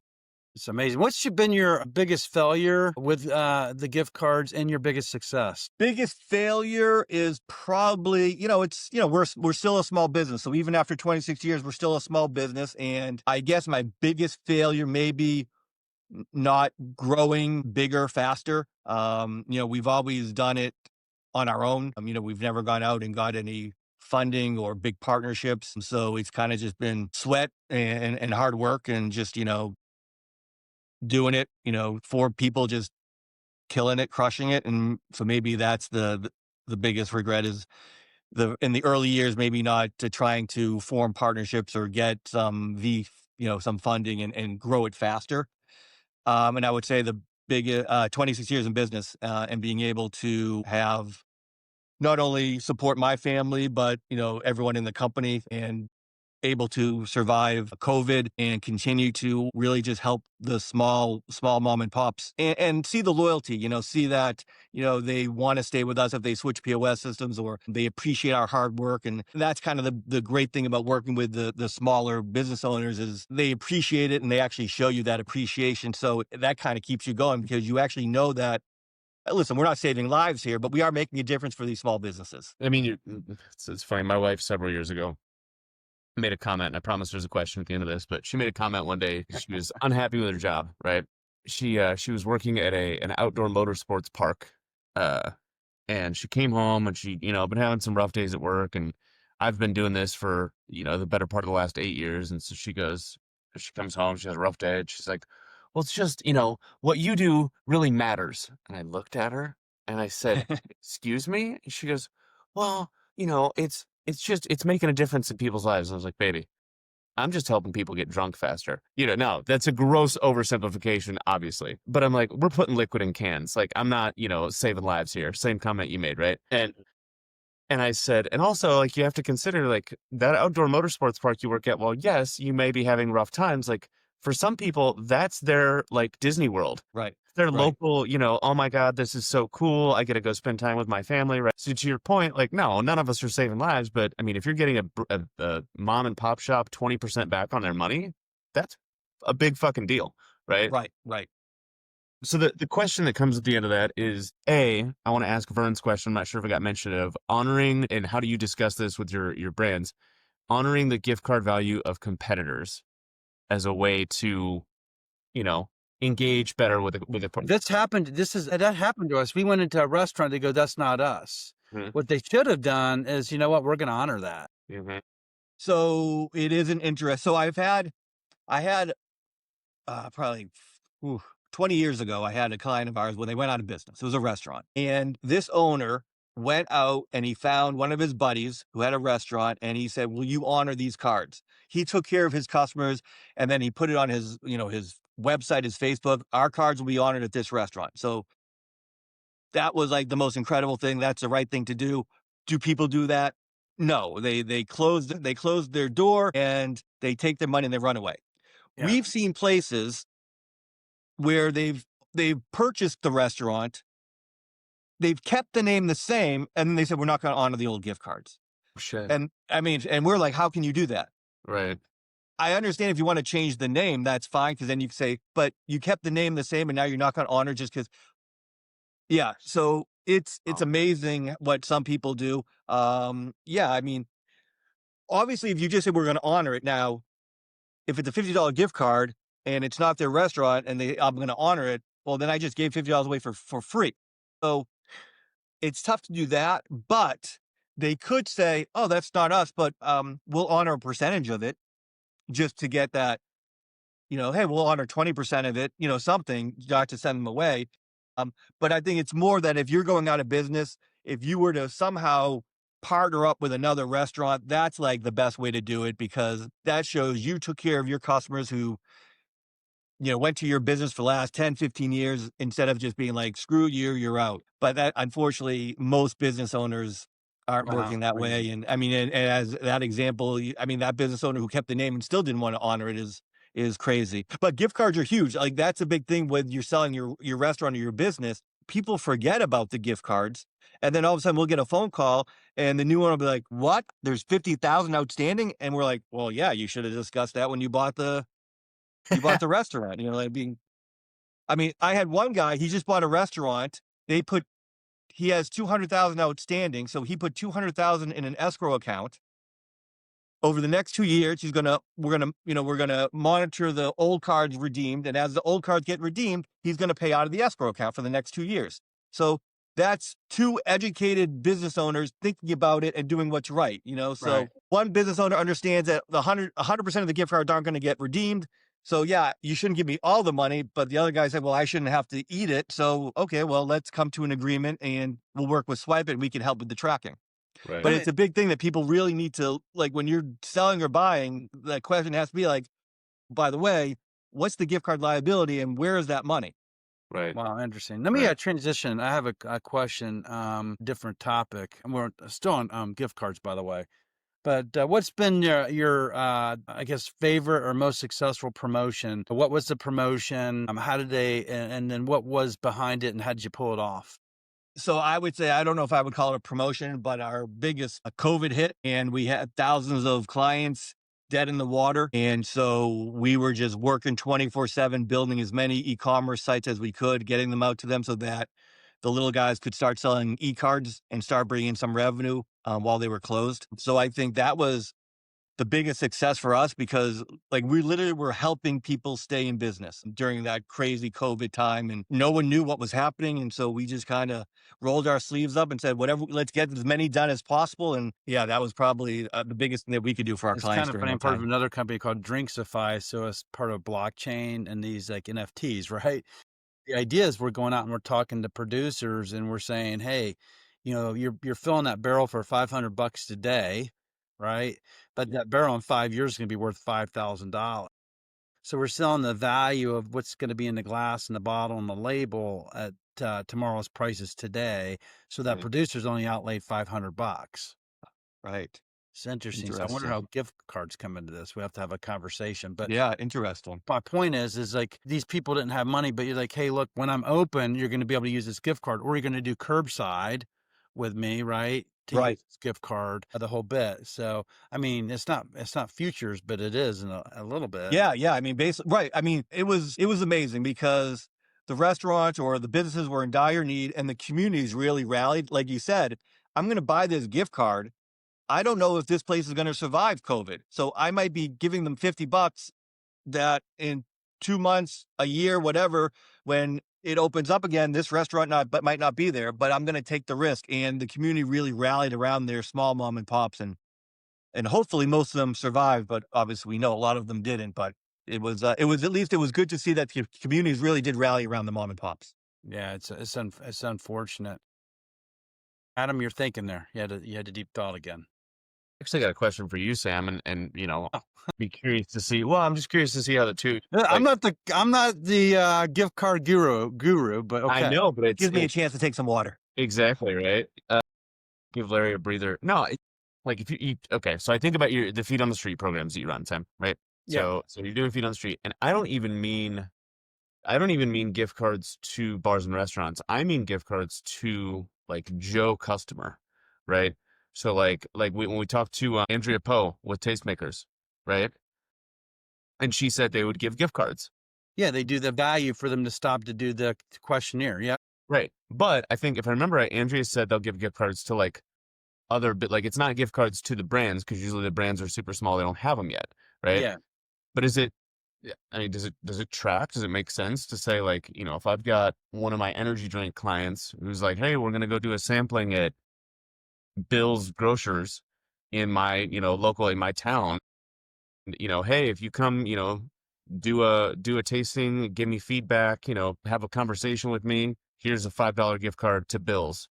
A: It's amazing. What's been your biggest failure with the gift cards and your biggest success?
B: Biggest failure is probably, we're still a small business. So even after 26 years, we're still a small business. And I guess my biggest failure may be not growing bigger, faster. We've always done it on our own. We've never gone out and got any funding or big partnerships. So it's kind of just been sweat and hard work and just, doing it, 4 people just killing it, crushing it. And so maybe that's the biggest regret is in the early years, maybe not trying to form partnerships or get some funding and grow it faster. And I would say the big 26 years in business and being able to have not only support my family, but, everyone in the company and able to survive COVID and continue to really just help the small mom and pops and see the loyalty, see that, they want to stay with us if they switch POS systems or they appreciate our hard work. And that's kind of the great thing about working with the smaller business owners is they appreciate it and they actually show you that appreciation. So that kind of keeps you going because you actually know that, listen, we're not saving lives here, but we are making a difference for these small businesses.
C: I mean, it's funny. My wife several years ago made a comment, and I promise there's a question at the end of this, but she made a comment one day. She was unhappy with her job, right? She was working at an outdoor motorsports park, and she came home and she, been having some rough days at work, and I've been doing this for, the better part of the last 8 years. And so she comes home, she has a rough day, and she's like, well, it's just, what you do really matters. And I looked at her and I said, excuse me? And she goes, well, it's making a difference in people's lives. And I was like, baby, I'm just helping people get drunk faster. No, that's a gross oversimplification, obviously. But I'm like, we're putting liquid in cans. Like, I'm not, saving lives here. Same comment you made, right? And I said, and also, like, you have to consider, like, that outdoor motorsports park you work at, well, yes, you may be having rough times. Like, for some people, that's their, like, Disney World.
B: Right.
C: Their local, oh my God, this is so cool. I get to go spend time with my family. Right. So to your point, like, no, none of us are saving lives. But I mean, if you're getting a mom and pop shop 20% back on their money, that's a big fucking deal. Right.
B: Right.
C: So the question that comes at the end of that is, I want to ask Vern's question. I'm not sure if it got mentioned, of honoring, and how do you discuss this with your brands, honoring the gift card value of competitors as a way to, engage better with a.
A: That happened to us. We went into a restaurant. They go, that's not us. Mm-hmm. What they should have done is, you know what, we're going to honor that.
B: Mm-hmm. So it is an interest. So I had probably 20 years ago, I had a client of ours when they went out of business. It was a restaurant. And this owner went out and he found one of his buddies who had a restaurant and he said, will you honor these cards? He took care of his customers and then he put it on his, his website, his Facebook. Our cards will be honored at this restaurant. So that was like the most incredible thing. That's the right thing to do. Do people do that? No, they closed their door and they take their money and they run away. Yeah. We've seen places where they've purchased the restaurant, they've kept the name the same, and then they said, we're not going to honor the old gift cards.
C: Shit.
B: And I mean, and we're like, how can you do that?
C: Right.
B: I understand if you want to change the name, that's fine, because then you can say, but you kept the name the same and now you're not going to honor just because. Yeah. So it's amazing what some people do. Yeah, I mean, obviously, if you just say we're going to honor it now, if it's a $50 gift card and it's not their restaurant and I'm going to honor it, well, then I just gave $50 away for free. So it's tough to do that, but they could say, oh, that's not us, but we'll honor a percentage of it just to get that, hey, we'll honor 20% of it, something, not to send them away. But I think it's more that if you're going out of business, if you were to somehow partner up with another restaurant, that's like the best way to do it, because that shows you took care of your customers who, went to your business for the last 10, 15 years, instead of just being like, screw you, you're out. But that, unfortunately, most business owners aren't working that way. And I mean, and as that example, I mean, that business owner who kept the name and still didn't want to honor it is crazy. But gift cards are huge. Like, that's a big thing when you're selling your restaurant or your business. People forget about the gift cards. And then all of a sudden we'll get a phone call and the new one will be like, what? There's 50,000 outstanding. And we're like, well, yeah, you should have discussed that when you bought the restaurant, I mean, I had one guy, he just bought a restaurant. He has 200,000 outstanding. So he put 200,000 in an escrow account. Over the next 2 years, we're gonna monitor the old cards redeemed. And as the old cards get redeemed, he's going to pay out of the escrow account for the next 2 years. So that's two educated business owners thinking about it and doing what's right. So right. One business owner understands that 100% of the gift cards aren't going to get redeemed. So yeah, you shouldn't give me all the money. But the other guy said, well, I shouldn't have to eat it. So, okay, well, let's come to an agreement and we'll work with Swipe It and we can help with the tracking. Right. But it's a big thing that people really need to, like, when you're selling or buying, the question has to be like, by the way, what's the gift card liability and where is that money?
A: Right. Wow, interesting. Let me transition. I have a question, different topic. And we're still on gift cards, by the way. But what's been your I guess, favorite or most successful promotion? What was the promotion? How did they, and then what was behind it, and how did you pull it off?
B: So I would say, I don't know if I would call it a promotion, but our biggest COVID hit, and we had thousands of clients dead in the water. And so we were just working 24/7, building as many e-commerce sites as we could, getting them out to them so that the little guys could start selling e-cards and start bringing some revenue while they were closed. So I think that was the biggest success for us, because like we literally were helping people stay in business during that crazy COVID time, and no one knew what was happening. And so we just kind of rolled our sleeves up and said, whatever, let's get as many done as possible. And yeah, that was probably the biggest thing that we could do for our clients.
A: It's kind of funny. I'm part of another company called Drinksify. So it's part of blockchain and these like NFTs, right? The idea is we're going out and we're talking to producers and we're saying, hey, you're filling that barrel for $500 today, right? But that barrel in 5 years is going to be worth $5,000. So we're selling the value of what's going to be in the glass and the bottle and the label at tomorrow's prices today. So that producer's only outlaid $500.
B: Right.
A: It's interesting. So I wonder how gift cards come into this. We have to have a conversation. But
B: yeah, interesting.
A: My point is like these people didn't have money, but you're like, hey, look, when I'm open, you're going to be able to use this gift card, or you're going to do curbside with me, right? Use this gift card, the whole bit. So I mean, it's not futures, but it is in a little bit.
B: Yeah. I mean, basically, right. I mean, it was amazing because the restaurants or the businesses were in dire need, and the communities really rallied. Like you said, I'm going to buy this gift card. I don't know if this place is going to survive COVID. So I might be giving them $50 that in 2 months, a year, whatever, when it opens up again, this restaurant might not be there, but I'm going to take the risk. And the community really rallied around their small mom and pops, and hopefully most of them survived, but obviously we know a lot of them didn't. But it was at least it was good to see that the communities really did rally around the mom and pops.
A: Yeah, it's unfortunate. Adam, you're thinking there. You had a deep thought again.
C: Actually, I got a question for you, Sam, and be curious to see. Well, I'm just curious to see how the two.
A: I'm not the gift card guru, but okay.
C: I know, but it
B: gives me a chance to take some water.
C: Exactly right. Give Larry a breather. No, like if you eat. Okay, so I think about the feet on the street programs that you run, Sam. Right. Yeah. So you're doing feet on the street, and I don't even mean gift cards to bars and restaurants. I mean gift cards to like Joe customer, right? So like when we talked to Andrea Poe with Tastemakers, right? And she said they would give gift cards.
A: Yeah, they do the value for them to stop to do the questionnaire. Yeah.
C: Right. But I think if I remember right, Andrea said they'll give gift cards to like other bit, like it's not gift cards to the brands because usually the brands are super small. They don't have them yet. Right.
A: Yeah.
C: But is it, I mean, does it track? Does it make sense to say like, you know, if I've got one of my energy drink clients who's like, hey, we're going to go do a sampling at Bill's Grocers in my, you know, local, in my town, you know, hey, if you come, you know, do a tasting, give me feedback, you know, have a conversation with me, here's a $5 gift card to Bill's.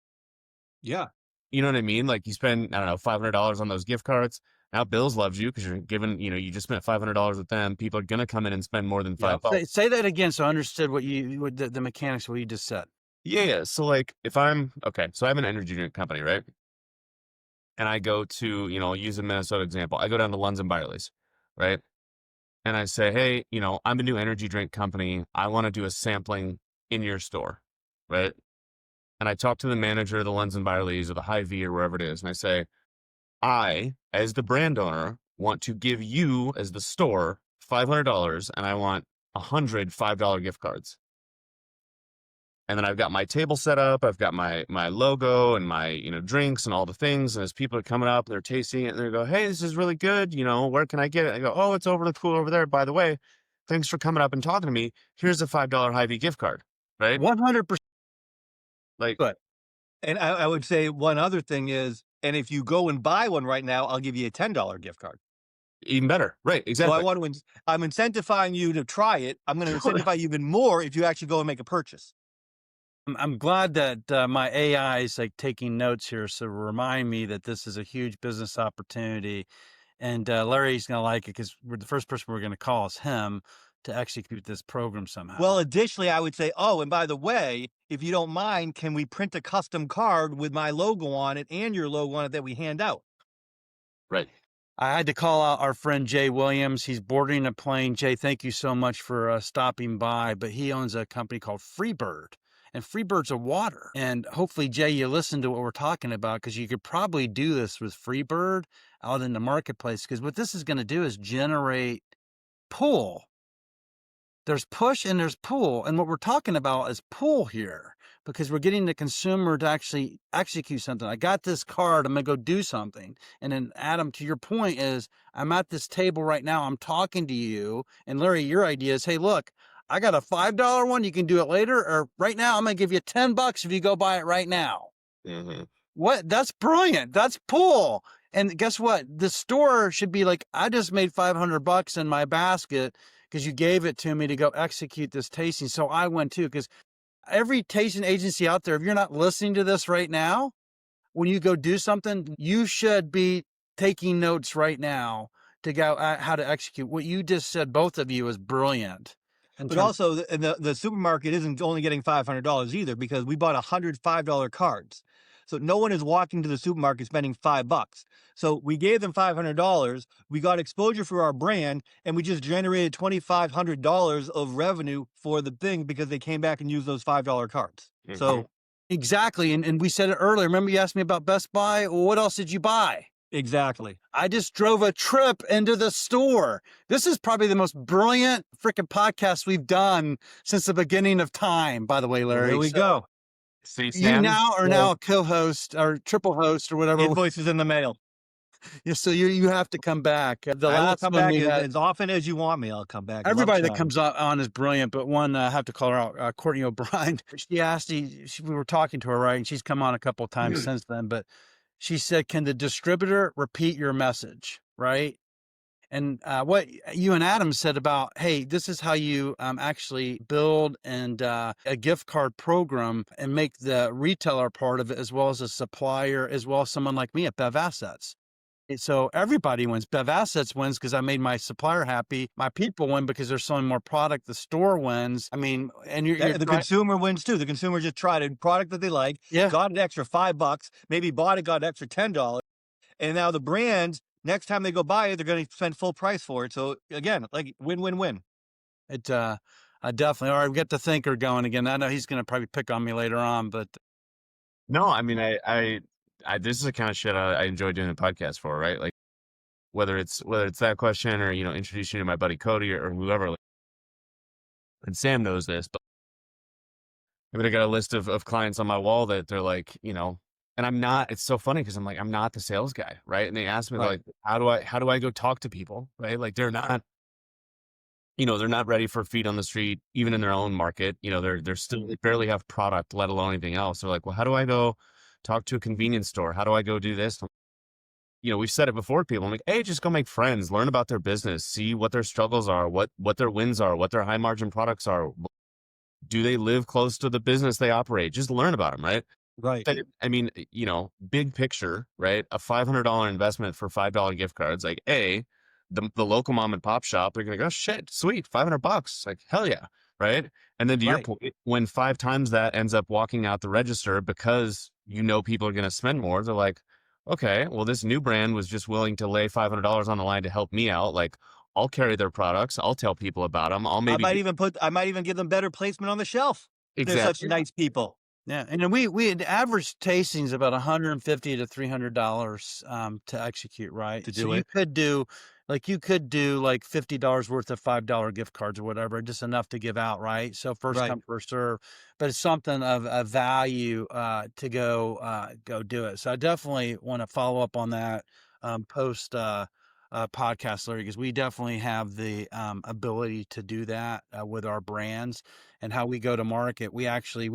B: Yeah.
C: You know what I mean? Like you spend, I don't know, $500 on those gift cards. Now Bill's loves you because you're giving, you know, you just spent $500 with them. People are going to come in and spend more than $5.
A: Say that again. So I understood what the mechanics of what you just said.
C: Yeah. So like if I'm, okay, so I have an energy drink company, right? And I go to, you know, I'll use a Minnesota example. I go down to Lunds and Byerly's, right? And I say, hey, you know, I'm a new energy drink company. I want to do a sampling in your store, right? And I talk to the manager of the Lunds and Byerly's or the Hy-Vee or wherever it is. And I say, I, as the brand owner, want to give you, as the store, $500 and I want 100 $5 gift cards. And then I've got my table set up. I've got my logo and my, you know, drinks and all the things. And as people are coming up, they're tasting it and they go, hey, this is really good. You know, where can I get it? I go, oh, it's over the cooler over there. By the way, thanks for coming up and talking to me. Here's a $5 Hy-Vee gift card, right?
A: 100%.
C: Like,
A: Good.
B: And I would say one other thing is, and if you go and buy one right now, I'll give you a $10 gift card.
C: even better. Right. Exactly.
B: So I'm incentivizing you to try it. I'm going to incentivize you even more if you actually go and make a purchase.
A: I'm glad that my AI is like taking notes here. So remind me that this is a huge business opportunity. And Larry's going to like it because we're the first person we're going to call is him to execute this program somehow.
B: Well, additionally, I would say, oh, and by the way, if you don't mind, can we print a custom card with my logo on it and your logo on it that we hand out?
C: Right.
A: I had to call out our friend Jay Williams. He's boarding a plane. Jay, thank you so much for stopping by. But he owns a company called Freebird. And Freebird's a water. And hopefully, Jay, you listen to what we're talking about because you could probably do this with Freebird out in the marketplace. Because what this is going to do is generate pull. There's push and there's pull. And what we're talking about is pull here because we're getting the consumer to actually execute something. I got this card. I'm going to go do something. And then, Adam, to your point is I'm at this table right now. I'm talking to you. And Larry, your idea is, hey, look, I got a $5 one. You can do it later, or right now I'm going to give you $10 if you go buy it right now.
C: Mm-hmm.
A: What? That's brilliant. That's pull. And guess what? The store should be like, I just made $500 in my basket because you gave it to me to go execute this tasting. So I went too, because every tasting agency out there, if you're not listening to this right now, when you go do something, you should be taking notes right now to go how to execute. What you just said, both of you, is brilliant.
B: But also, the supermarket isn't only getting $500 either because we bought 100 $5 cards. So no one is walking to the supermarket spending $5. So we gave them $500. We got exposure for our brand, and we just generated $2,500 of revenue for the thing because they came back and used those $5 cards.
C: Mm-hmm.
B: So
A: exactly, and we said it earlier. Remember, you asked me about Best Buy. Well, what else did you buy?
B: exactly.
A: I just drove a trip into the store. This is probably the most brilliant freaking podcast we've done since the beginning of time, by the way, Larry.
B: There we go.
C: See,
A: You
C: Sam,
A: now are now a co-host or triple host or whatever.
B: Invoices in the mail.
A: Yeah, so you have to come back. The
B: I will
A: last
B: come
A: one
B: back
A: we had,
B: as often as you want me. I'll come back.
A: everybody that
B: Lunchtime.
A: comes on is brilliant, but one I have to call her out, Courtney O'Brien. She asked, we were talking to her, right? And she's come on a couple of times since then, but she said, can the distributor repeat your message, right? And what you and Adam said about, hey, this is how you actually build and a gift card program and make the retailer part of it, as well as a supplier, as well as someone like me at Bev Assets. So everybody wins. Bev Assets wins because I made my supplier happy. My people win because they're selling more product. The store wins. I mean, and
B: the consumer wins too. The consumer just tried a product that they like, got an extra $5, maybe bought it, got an extra $10, and now the brand, next time they go buy it, they're going to spend full price for it. So again, like win-win-win.
A: It I definitely. All right, we get the thinker going again. I know he's going to probably pick on me later on, but
C: no, I mean, I this is the kind of shit I enjoy doing the podcast for, right? Like whether it's that question or, you know, introduce you to my buddy Cody or whoever. And Sam knows this, but I mean, I got a list of clients on my wall that they're like, and I'm not, it's so funny because I'm like, I'm not the sales guy. Right. And they ask me,
B: Right.
C: like, how do I go talk to people? Right. Like they're not, they're not ready for feet on the street, even in their own market. They're still, they barely have product, let alone anything else. They're like, well, how do I go talk to a convenience store? How do I go do this? We've said it before to people. I'm like, hey, just go make friends, learn about their business, see what their struggles are, what their wins are, what their high margin products are. Do they live close to the business they operate? Just learn about them, right?
B: Right.
C: I mean, big picture, right? A $500 investment for $5 gift cards, like the local mom and pop shop, they're gonna go, oh, shit, sweet, $500, like hell yeah, right? And then to your point, when 5 times that ends up walking out the register because people are gonna spend more, they're like, okay, well, this new brand was just willing to lay $500 on the line to help me out. Like, I'll carry their products. I'll tell people about them. I
B: might even give them better placement on the shelf.
C: Exactly.
B: They're such nice people.
A: Yeah, and then we had average tastings about $150 to $300 to execute, right?
B: To do
A: so
B: it.
A: you could do like $50 worth of $5 gift cards or whatever, just enough to give out, right? So first come, first serve, but it's something of value to go do it. So I definitely want to follow up on that post podcast, Larry, because we definitely have the ability to do that with our brands and how we go to market. We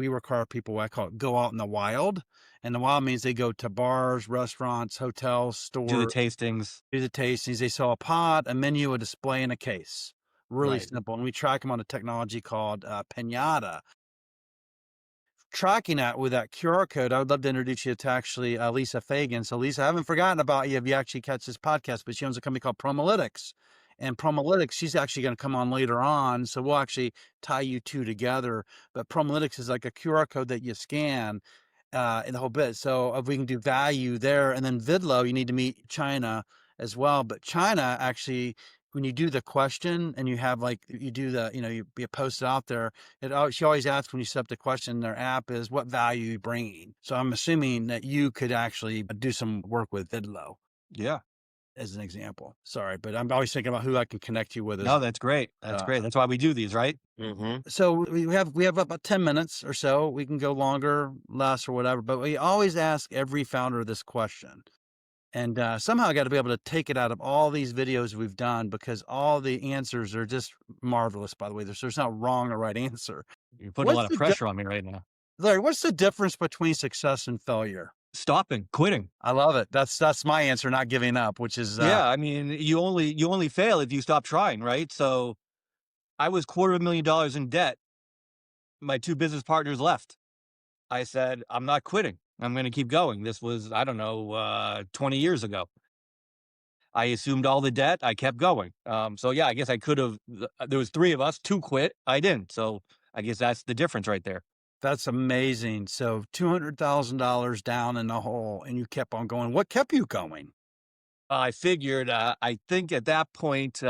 A: require people, I call it, go out in the wild. And the wild means they go to bars, restaurants, hotels, stores.
B: Do the tastings.
A: They sell a pod, a menu, a display, and a case. Really simple. And we track them on a technology called Pinata. Tracking that with that QR code, I would love to introduce you to actually Lisa Fagan. So Lisa, I haven't forgotten about you if you actually catch this podcast, but she owns a company called Promolytics. And Promolytics, she's actually going to come on later on. So we'll actually tie you two together. But Promolytics is like a QR code that you scan in the whole bit. So if we can do value there, and then Vidlo, you need to meet China as well. But China actually, when you do the question and you have you post it out there, she always asks when you set up the question in their app is what value are you bringing? So I'm assuming that you could actually do some work with Vidlo.
B: Yeah.
A: As an example. Sorry, but I'm always thinking about who I can connect you with.
B: No, that's great. That's great. That's why we do these, right?
C: Mm-hmm.
A: So we have about 10 minutes or so. We can go longer, less, or whatever, but we always ask every founder this question. And somehow I got to be able to take it out of all these videos we've done because all the answers are just marvelous, by the way. There's not wrong or right answer.
B: You're putting a lot of pressure on me right now.
A: Larry, what's the difference between success and failure?
B: Stopping, quitting.
A: I love it. That's my answer, not giving up, which is...
B: yeah, I mean, you only fail if you stop trying, right? So I was $250,000 in debt. My 2 business partners left. I said, I'm not quitting. I'm going to keep going. This was, I don't know, 20 years ago. I assumed all the debt. I kept going. So yeah, I guess I could have, there was 3 of us, 2 quit. I didn't. So I guess that's the difference right there.
A: That's amazing. So $200,000 down in the hole and you kept on going. What kept you going?
B: I figured, I think at that point,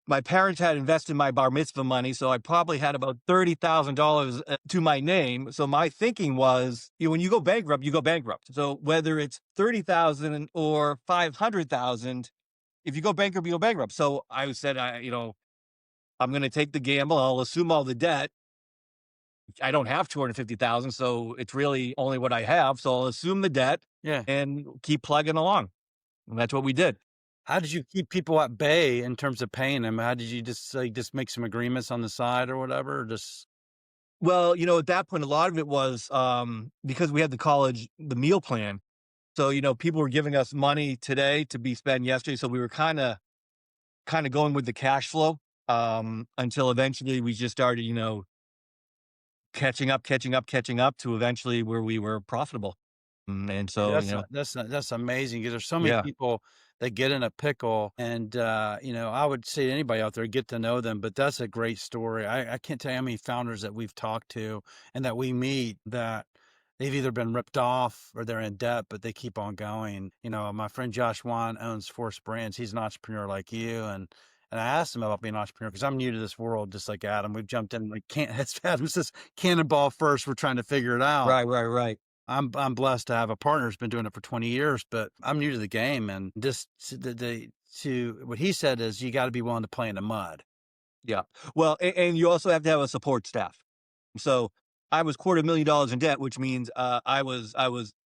B: my parents had invested my bar mitzvah money, so I probably had about $30,000 to my name. So my thinking was, when you go bankrupt, you go bankrupt. So whether it's $30,000 or $500,000, if you go bankrupt, you go bankrupt. So I said, I'm going to take the gamble. I'll assume all the debt. I don't have $250,000, so it's really only what I have. So I'll assume the debt, and keep plugging along. And that's what we did.
A: How did you keep people at bay in terms of paying them? How did you just make some agreements on the side or whatever? Or just...
B: Well, at that point, a lot of it was because we had the meal plan. So, people were giving us money today to be spent yesterday. So we were kind of going with the cash flow until eventually we just started, catching up to eventually where we were profitable. And so,
A: that's amazing because there's so many people that get in a pickle and, I would say to anybody out there, get to know them, but that's a great story. I can't tell you how many founders that we've talked to and that we meet that they've either been ripped off or they're in debt, but they keep on going. My friend Josh Wan owns Force Brands. He's an entrepreneur like you. And I asked him about being an entrepreneur because I'm new to this world, just like Adam. We've jumped in as Adam says, cannonball first. We're trying to figure it out.
B: Right.
A: I'm blessed to have a partner who's been doing it for 20 years, but I'm new to the game. And just what he said is you got to be willing to play in the mud.
B: Yeah. Well, and you also have to have a support staff. So I was $250,000 in debt, which means I was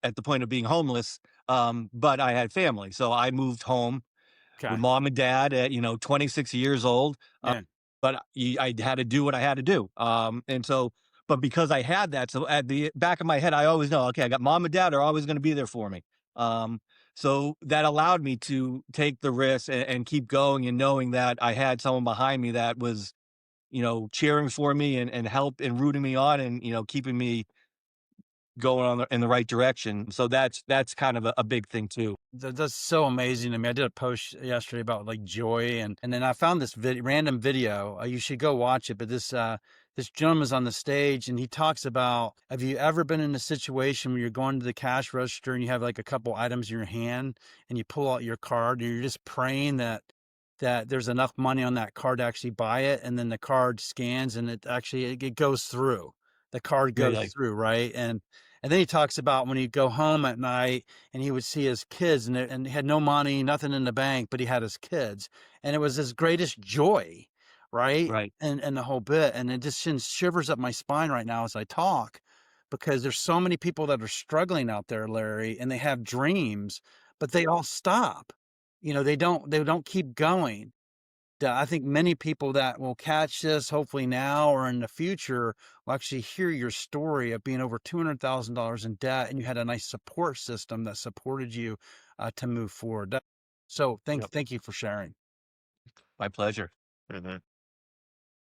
B: at the point of being homeless. But I had family, so I moved home with
A: Okay.
B: mom and dad at 26 years old.
A: Yeah.
B: But I had to do what I had to do. And so, but because I had that, so at the back of my head, I always know, okay, I got mom and dad are always going to be there for me. Um, so that allowed me to take the risk and keep going, and knowing that I had someone behind me that was, cheering for me and help and rooting me on, and, keeping me going in the right direction. So that's kind of a big thing too.
A: That's so amazing to me. I did a post yesterday about like joy, and then I found this random video. You should go watch it. But this gentleman's on the stage, and he talks about, have you ever been in a situation where you're going to the cash register and you have like a couple items in your hand, and you pull out your card and you're just praying that there's enough money on that card to actually buy it, and then the card scans and it goes through. The card goes through, right? And then he talks about when he'd go home at night and he would see his kids, and he had no money, nothing in the bank, but he had his kids, and it was his greatest joy, right?
B: Right.
A: And the whole bit, and it just sends shivers up my spine right now as I talk, because there's so many people that are struggling out there, Larry, and they have dreams, but they all stop. They don't keep going. I think many people that will catch this, hopefully now or in the future, will actually hear your story of being over $200,000 in debt, and you had a nice support system that supported you to move forward. So thank you for sharing.
B: My pleasure.
C: Mm-hmm.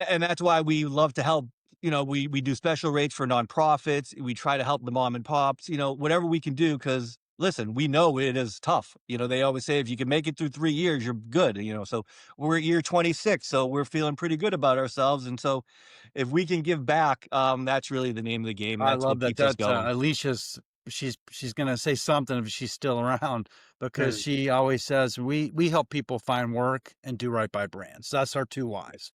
B: And that's why we love to help. We do special rates for nonprofits. We try to help the mom and pops, whatever we can do. Because listen, we know it is tough. They always say if you can make it through 3 years, you're good. So we're at year 26, so we're feeling pretty good about ourselves. And so if we can give back, that's really the name of the game.
A: I
B: That's
A: love
B: what keeps us going.
A: Alicia's. She's gonna say something if she's still around, because she always says we help people find work and do right by brands. That's our two whys.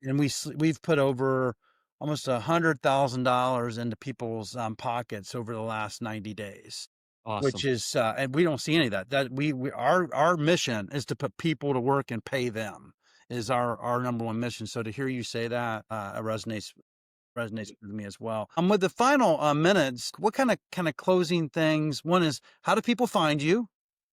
A: And we've put over almost $100,000 into people's pockets over the last 90 days,
B: Awesome.
A: which is, and we don't see any of that. Our mission is to put people to work and pay them is our number one mission. So to hear you say that resonates with me as well. With the final minutes, what kind of closing things? One is, how do people find you?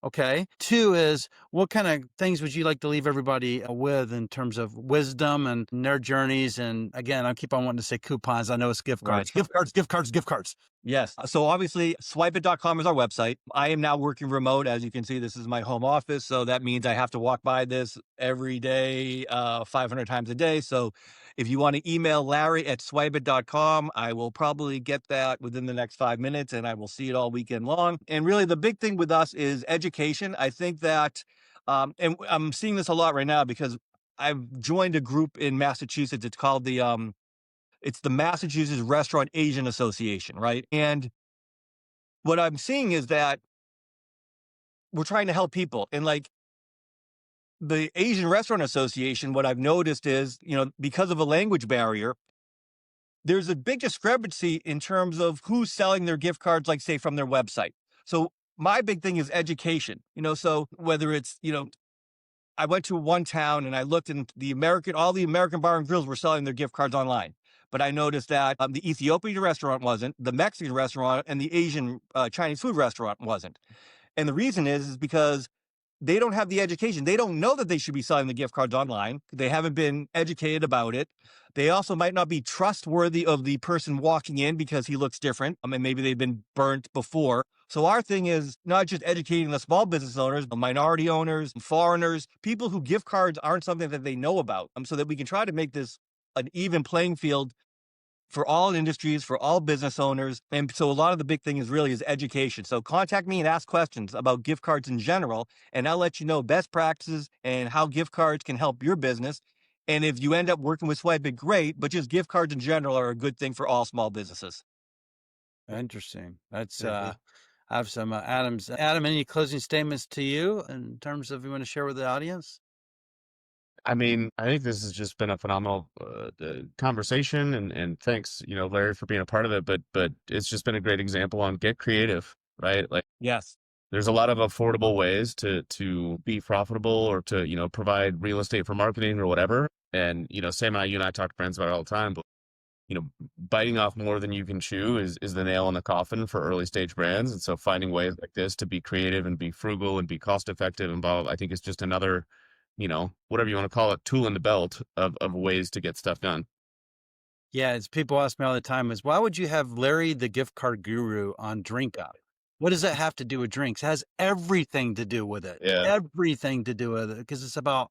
A: Okay. Two is, what kind of things would you like to leave everybody with in terms of wisdom and their journeys? And again, I keep on wanting to say coupons. I know it's gift cards, gift cards.
B: Yes. So obviously, swipeit.com is our website. I am now working remote. As you can see, this is my home office. So that means I have to walk by this every day, 500 times a day. So if you want to email Larry at swipeit.com, I will probably get that within the next 5 minutes, and I will see it all weekend long. And really, the big thing with us is education. I think that, and I'm seeing this a lot right now because I've joined a group in Massachusetts. It's called it's the Massachusetts Restaurant Asian Association, right? And what I'm seeing is that we're trying to help people. And like the Asian Restaurant Association, what I've noticed is, because of a language barrier, there's a big discrepancy in terms of who's selling their gift cards, like say from their website. So my big thing is education, so whether it's, I went to one town and I looked, and all the American bar and grills were selling their gift cards online. But I noticed that the Ethiopian restaurant wasn't, the Mexican restaurant and the Asian Chinese food restaurant wasn't. And the reason is because they don't have the education. They don't know that they should be selling the gift cards online. They haven't been educated about it. They also might not be trustworthy of the person walking in because he looks different. Maybe they've been burnt before. So our thing is not just educating the small business owners, but minority owners, foreigners, people who gift cards aren't something that they know about, so that we can try to make this an even playing field for all industries, for all business owners. And so a lot of the big thing is education. So contact me and ask questions about gift cards in general, and I'll let you know best practices and how gift cards can help your business. And if you end up working with SwipeIt, great, but just gift cards in general are a good thing for all small businesses.
A: Interesting. That's, I have some Adam, any closing statements to you in terms of you want to share with the audience?
C: I mean, I think this has just been a phenomenal conversation, and thanks, Larry, for being a part of it. But it's just been a great example on get creative, right? Like,
B: yes,
C: there's a lot of affordable ways to be profitable, or to provide real estate for marketing or whatever. And Sam and you and I talk to friends about it all the time. But biting off more than you can chew is the nail in the coffin for early stage brands. And so finding ways like this to be creative and be frugal and be cost effective and blah, I think is just another, whatever you want to call it, tool in the belt of ways to get stuff done.
A: Yeah, it's people ask me all the time is, why would you have Larry the gift card guru on Drink Up? What does that have to do with drinks? It has everything to do with it.
C: Yeah.
A: Everything to do with it, because it's about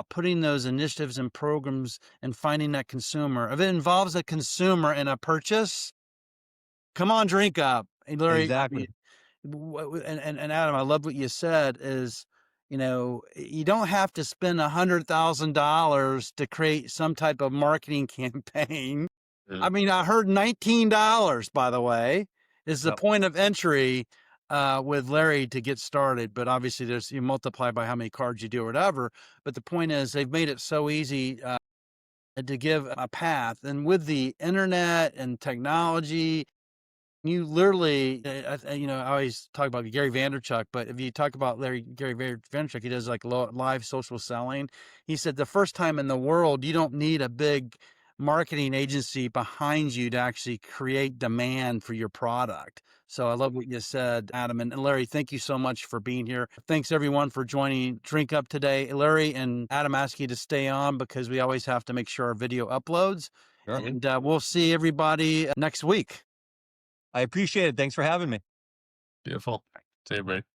A: putting those initiatives and programs and finding that consumer. If it involves a consumer in a purchase, come on, Drink Up. Hey, Larry,
B: Exactly.
A: And Adam, I love what you said is, you don't have to spend $100,000 to create some type of marketing campaign. I mean, I heard $19, by the way, is the point of entry with Larry to get started. But obviously you multiply by how many cards you do or whatever. But the point is they've made it so easy to give a path. And with the internet and technology, you literally, I always talk about Gary Vaynerchuk, but if you talk about Gary Vaynerchuk, he does like live social selling. He said the first time in the world, you don't need a big marketing agency behind you to actually create demand for your product. So I love what you said, Adam. And Larry, thank you so much for being here. Thanks everyone for joining Drink Up today. Larry and Adam ask you to stay on because we always have to make sure our video uploads. Sure. And we'll see everybody next week.
B: I appreciate it. Thanks for having me.
C: Beautiful. See you, everybody.